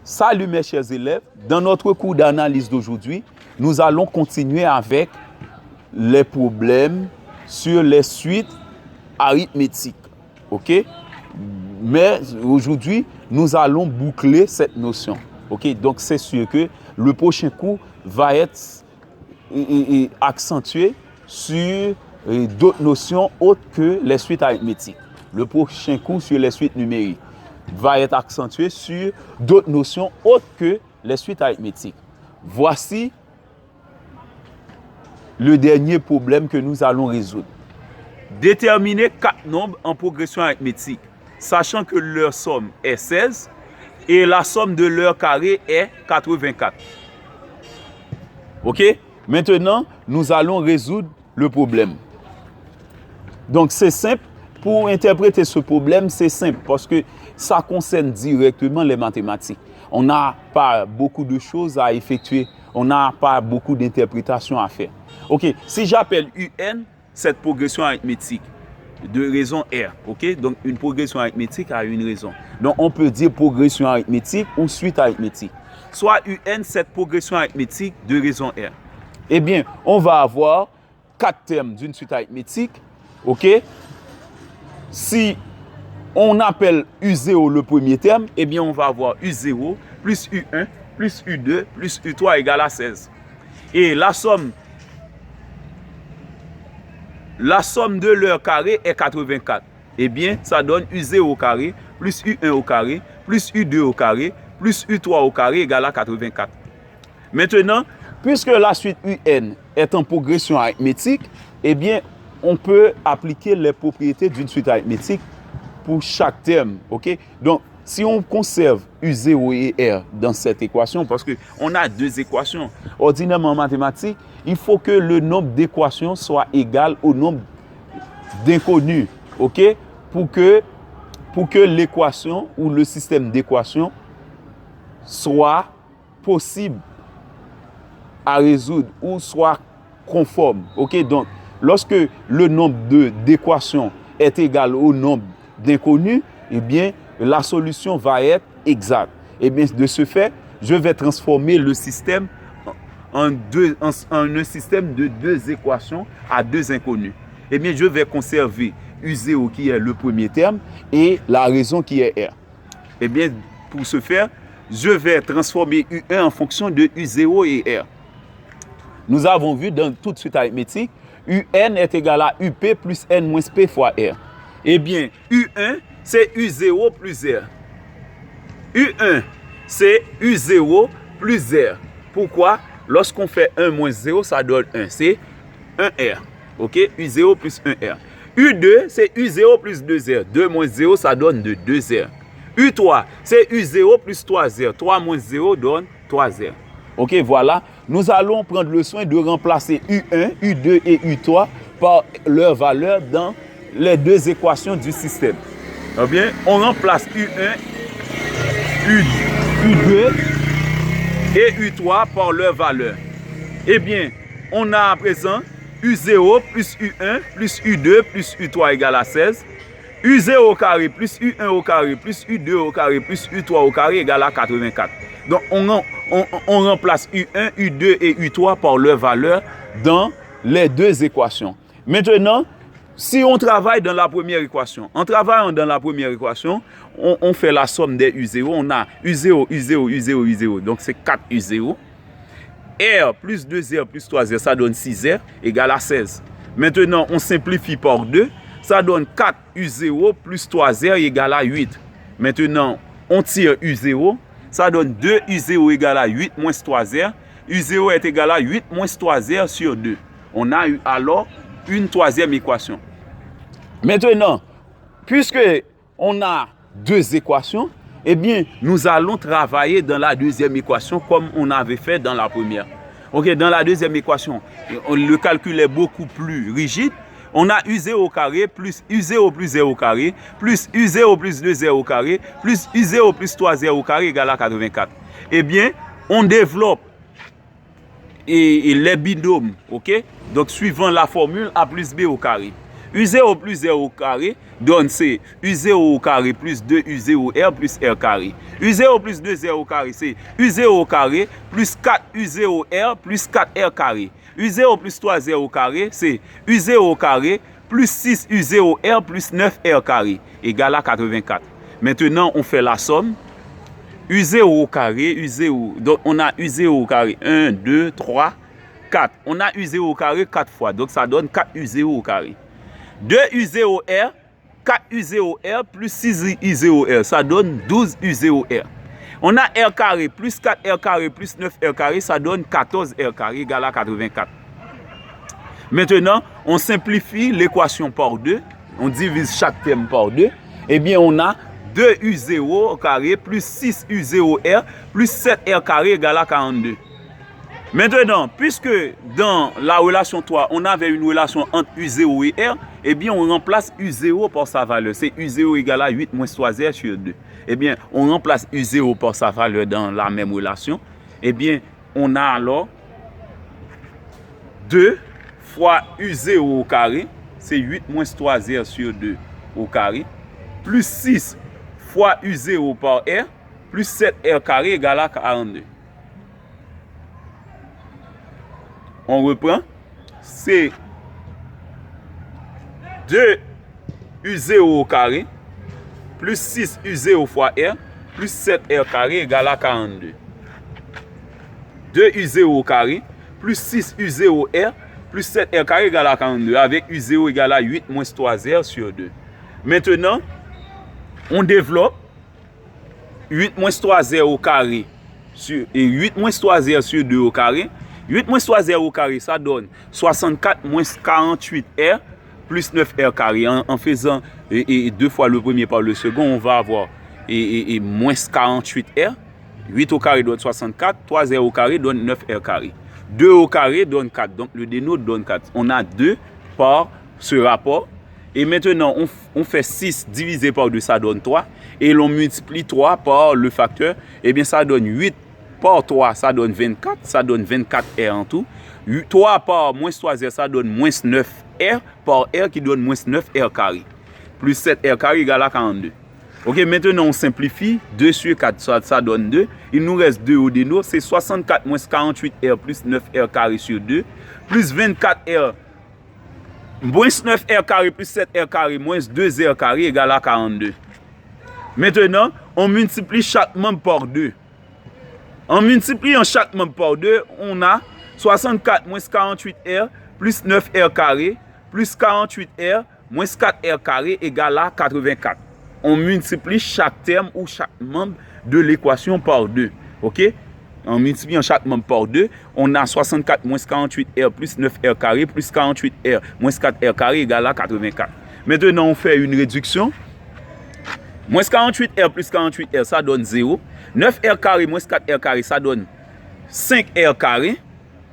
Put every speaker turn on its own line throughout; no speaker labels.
Salut mes chers élèves, dans notre cours d'analyse d'aujourd'hui, nous allons continuer avec les problèmes sur les suites arithmétiques. Ok? Mais aujourd'hui, nous allons boucler cette notion. Ok? Donc c'est sûr que le prochain cours va être accentué sur d'autres notions autres que les suites arithmétiques. Le prochain cours sur les suites numériques va être accentué sur d'autres notions autres que les suites arithmétiques. Voici le dernier problème que nous allons résoudre. Déterminer 4 nombres en progression arithmétique, sachant que leur somme est 16 et la somme de leur carré est 84. Ok? Maintenant, nous allons résoudre le problème. Donc, c'est simple. Pour interpréter ce problème, c'est simple parce que ça concerne directement les mathématiques. On n'a pas beaucoup de choses à effectuer. On n'a pas beaucoup d'interprétations à faire. Ok, si j'appelle UN cette progression arithmétique de raison R, ok, donc une progression arithmétique a une raison. Donc on peut dire progression arithmétique ou suite arithmétique. Soit UN cette progression arithmétique de raison R. Eh bien, on va avoir 4 termes d'une suite arithmétique, ok. Si on appelle U0 le premier terme, eh bien on va avoir U0 plus U1 plus U2 plus U3 égale à 16. Et la somme de leur carré est 84. Eh bien, ça donne U0 au carré plus U1 au carré plus U2 au carré plus U3 au carré égale à 84. Maintenant, puisque la suite UN est en progression arithmétique, eh bien, on peut appliquer les propriétés d'une suite arithmétique pour chaque terme. Okay? Donc, si on conserve U0 et R dans cette équation, parce qu'on a 2 équations, ordinairement en mathématiques, il faut que le nombre d'équations soit égal au nombre d'inconnus. Okay? Pour que l'équation ou le système d'équations soit possible à résoudre ou soit conforme. Okay? Donc, lorsque le nombre d'équations est égal au nombre d'inconnus, eh bien, la solution va être exacte. Eh bien, de ce fait, je vais transformer le système en un système de 2 équations à 2 inconnus. Eh bien, je vais conserver U0 qui est le premier terme et la raison qui est R. Eh bien, pour ce faire, je vais transformer U1 en fonction de U0 et R. Nous avons vu dans toute suite arithmétique, UN est égal à UP plus N moins P fois R. Eh bien, U1, c'est U0 plus R. U1, c'est U0 plus R. Pourquoi? Lorsqu'on fait 1 moins 0, ça donne 1. C'est 1R. OK? U0 plus 1R. U2, c'est U0 plus 2R. 2 moins 0, ça donne 2R. U3, c'est U0 plus 3R. 3 moins 0 donne 3R. OK, voilà. Nous allons prendre le soin de remplacer U1, U2 et U3 par leur valeur dans les 2 équations du système. Eh bien, on remplace U1, U2 et U3 par leur valeur. Eh bien, on a à présent U0 plus U1 plus U2 plus U3 égale à 16. U0 au carré plus U1 au carré plus U2 au carré plus U3 au carré égale à 84. Donc, on remplace U1, U2 et U3 par leur valeur dans les 2 équations. Maintenant, si on travaille dans la première équation, en travaillant dans la première équation, on fait la somme des U0. On a U0, U0, U0, U0. Donc, c'est 4 U0. R plus 2R plus 3R, ça donne 6R égale à 16. Maintenant, on simplifie par 2. Ça donne 4 U0 plus 3R égale à 8. Maintenant, on tire U0. Ça donne 2 U0 égale à 8 moins 3R. U0 est égal à 8 moins 3R sur 2. On a eu alors une 3e équation. Maintenant, puisque on a 2 équations, eh bien, nous allons travailler dans la 2e équation comme on avait fait dans la première. Ok, dans la 2e équation, le calcul est beaucoup plus rigide. On a U0 au carré plus U0 plus R au carré plus U0 plus 2R au carré plus U0 plus 3R au carré égale à 84. Eh bien, on développe les binômes, ok? Donc, suivant la formule A plus B au carré. U0 plus R au carré donne c'est U0 au carré plus 2U0R plus R carré. U0 plus 2R au carré, c'est U0 au carré plus 4U0R plus 4R carré. U0 plus 3R au carré, c'est U0 au carré plus 6U0R plus 9R carré égale à 84. Maintenant, on fait la somme. U0 au carré, U0. Donc, on a U0 au carré 1, 2, 3, 4. On a U0 au carré 4 fois. Donc, ça donne 4U0 au carré. 2U0R, 4U0R plus 6U0R. Ça donne 12U0R. On a R carré plus 4R carré plus 9R carré. Ça donne 14R carré égale à 84. Maintenant, on simplifie l'équation par 2. On divise chaque terme par 2. Eh bien, on a 2U0 au carré plus 6U0R plus 7R carré égale à 42. Maintenant, puisque dans la relation 3, on avait une relation entre U0 et R, eh bien, on remplace U0 par sa valeur. C'est U0 égale à 8 moins 3R sur 2. Eh bien, on remplace U0 par sa valeur dans la même relation. Eh bien, on a alors 2 fois U0 au carré, c'est 8 moins 3R sur 2 au carré, plus 6 fois U0 par R, plus 7R carré égale à 42. On reprend. C'est 2U0 au carré, plus 6U0 fois R, plus 7R carré égale à 42. 2U0 au carré, plus 6U0R, plus 7R carré égale à 42, avec U0 égale à 8 moins 3R sur 2. Maintenant, on développe 8 moins 3R au carré et 8 moins 3R sur 2 au carré. 8 moins 3R au carré, ça donne 64 moins 48R plus 9R carré. En faisant deux fois le premier par le second, on va avoir moins 48R. 8 au carré donne 64, 3R au carré donne 9R carré. 2 au carré donne 4, donc le dénote donne 4. On a 2 par ce rapport. Et maintenant, on fait 6 divisé par 2, ça donne 3. Et l'on multiplie 3 par le facteur. Et bien, ça donne 8 par 3, ça donne 24. Ça donne 24R en tout. 3 par moins 3R, ça donne moins 9R par R qui donne moins 9R carré. Plus 7R carré égale à 42. Ok, maintenant, on simplifie. 2 sur 4, ça donne 2. Il nous reste 2 au déno. C'est 64 moins 48R plus 9R carré sur 2. Plus 24R. Moins 9R carré plus 7R carré moins 2R carré égale à 42. Maintenant, on multiplie chaque membre par 2. En multipliant chaque membre par 2, on a 64 moins 48R plus 9R carré plus 48R moins 4R carré égale à 84. On multiplie chaque terme ou chaque membre de l'équation par 2. Ok? En multipliant chaque membre par 2, on a 64 moins 48R plus 9R carré plus 48R moins 4R carré égale à 84. Maintenant, on fait une réduction. Moins 48R plus 48R, ça donne 0. 9R carré moins 4R carré, ça donne 5R carré.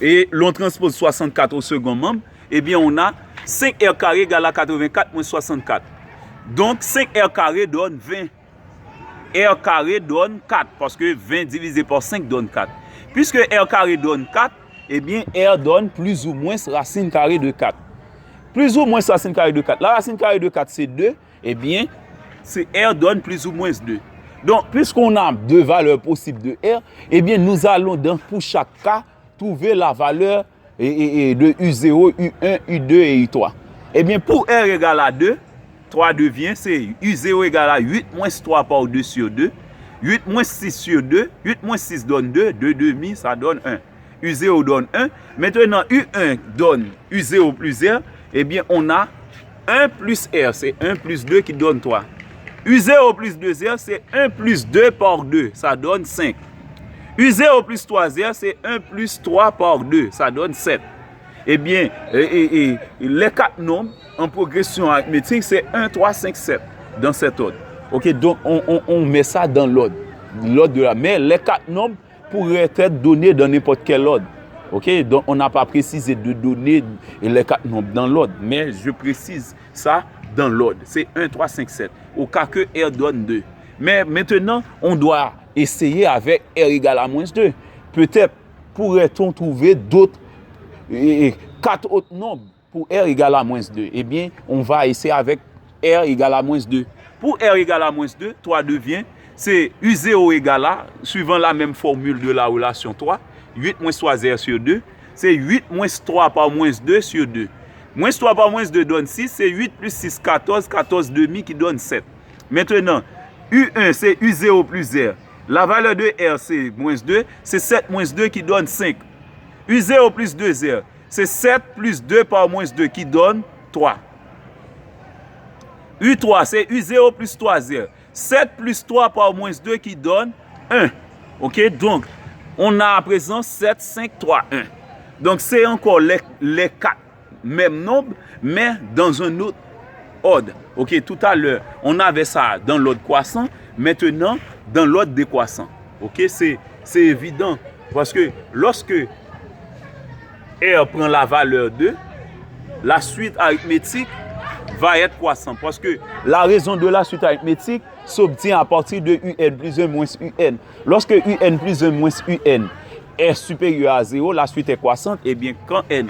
Et l'on transpose 64 au second membre. Eh bien, on a 5R carré égale à 84 moins 64. Donc, 5R carré donne 20. R carré donne 4, parce que 20 divisé par 5 donne 4. Puisque R carré donne 4, eh bien, R donne plus ou moins racine carrée de 4. Plus ou moins racine carrée de 4. La racine carrée de 4, c'est 2. Eh bien, R donne plus ou moins 2. Donc, puisqu'on a deux valeurs possibles de R, eh bien, nous allons, pour chaque cas, trouver la valeur de U0, U1, U2 et U3. Eh bien, pour R égale à 2, 3 devient, c'est U0 égale à 8 moins 3 par 2 sur 2. 8 moins 6 sur 2. 8 moins 6 donne 2. 2 demi, ça donne 1. U0 donne 1. Maintenant, U1 donne U0 plus R. Eh bien, on a 1 plus R. C'est 1 plus 2 qui donne 3. U0 plus 2R, c'est 1 plus 2 par 2. Ça donne 5. U0 plus 3R, c'est 1 plus 3 par 2. Ça donne 7. Eh bien, les 4 nombres en progression arithmétique, c'est 1, 3, 5, 7 dans cet ordre. Ok, donc on met ça dans l'ordre. Mais les 4 nombres pourraient être donnés dans n'importe quel ordre. Ok, donc on n'a pas précisé de donner les 4 nombres dans l'ordre, mais je précise ça dans l'ordre. C'est 1, 3, 5, 7. Au cas que R donne 2. Mais maintenant, on doit essayer avec R égale à moins 2. Peut-être pourrait-on trouver d'autres 4 autres nombres pour R égale à moins 2. Eh bien, on va essayer avec R égale à moins 2. Pour R égale à moins 2, 3 devient, c'est U0 égale à, suivant la même formule de la relation 3, 8 moins 3 R sur 2, c'est 8 moins 3 par moins 2 sur 2. Moins 3 par moins 2 donne 6, c'est 8 plus 6, 14, 14 demi qui donne 7. Maintenant, U1, c'est U0 plus R. La valeur de R, c'est moins 2, c'est 7 moins 2 qui donne 5. U0 plus 2R, c'est 7 plus 2 par moins 2 qui donne 3. U3, c'est U0 plus 3R. 7 plus 3 par moins 2 qui donne 1. Ok, donc, on a à présent 7, 5, 3, 1. Donc, c'est encore les 4 mêmes nombres, mais dans un autre ordre. Ok, tout à l'heure, on avait ça dans l'ordre croissant, maintenant, dans l'ordre décroissant. Ok, c'est évident, parce que lorsque R prend la valeur 2, la suite arithmétique va être croissante. Parce que la raison de la suite arithmétique s'obtient à partir de UN plus 1 moins UN. Lorsque UN plus 1 moins UN est supérieur à 0, la suite est croissante. Et bien, quand R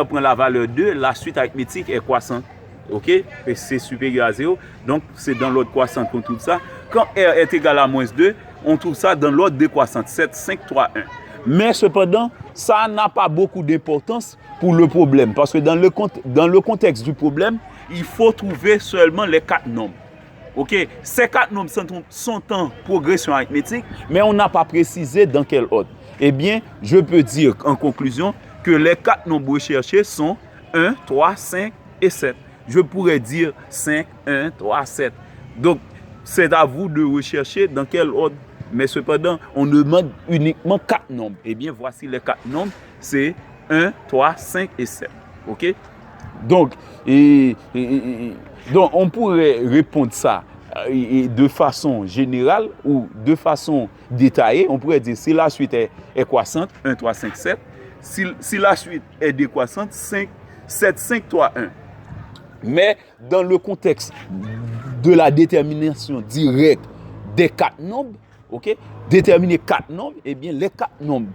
prend la valeur 2, la suite arithmétique est croissante. Ok? Et c'est supérieur à 0. Donc, c'est dans l'ordre croissant qu'on trouve ça. Quand R est égal à moins 2, on trouve ça dans l'ordre décroissant. 7, 5, 3, 1. Mais cependant, ça n'a pas beaucoup d'importance pour le problème. Parce que dans le contexte du problème, il faut trouver seulement les 4 nombres. Ok? Ces 4 nombres sont en progression arithmétique, mais on n'a pas précisé dans quel ordre. Eh bien, je peux dire en conclusion que les 4 nombres recherchés sont 1, 3, 5 et 7. Je pourrais dire 5, 1, 3, 7. Donc, c'est à vous de rechercher dans quel ordre. Mais cependant, on demande uniquement 4 nombres. Eh bien, voici les 4 nombres. C'est 1, 3, 5 et 7. OK? Donc, donc on pourrait répondre ça de façon générale ou de façon détaillée. On pourrait dire si la suite est croissante, 1, 3, 5, 7. Si la suite est décroissante, 5, 7, 5, 3, 1. Mais dans le contexte de la détermination directe des 4 nombres, ok, déterminer 4 nombres, eh bien les 4 nombres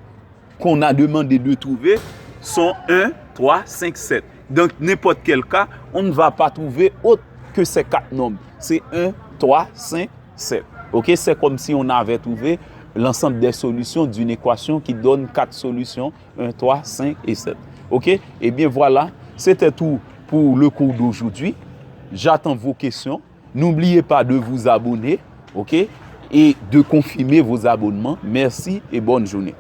qu'on a demandé de trouver sont 1, 3, 5, 7. Dans n'importe quel cas, on ne va pas trouver autre que ces 4 nombres. C'est 1, 3, 5, 7. Ok, c'est comme si on avait trouvé l'ensemble des solutions d'une équation qui donne 4 solutions, 1, 3, 5 et 7. Ok, eh bien voilà, c'était tout pour le cours d'aujourd'hui. J'attends vos questions. N'oubliez pas de vous abonner, ok, et de confirmer vos abonnements. Merci et bonne journée.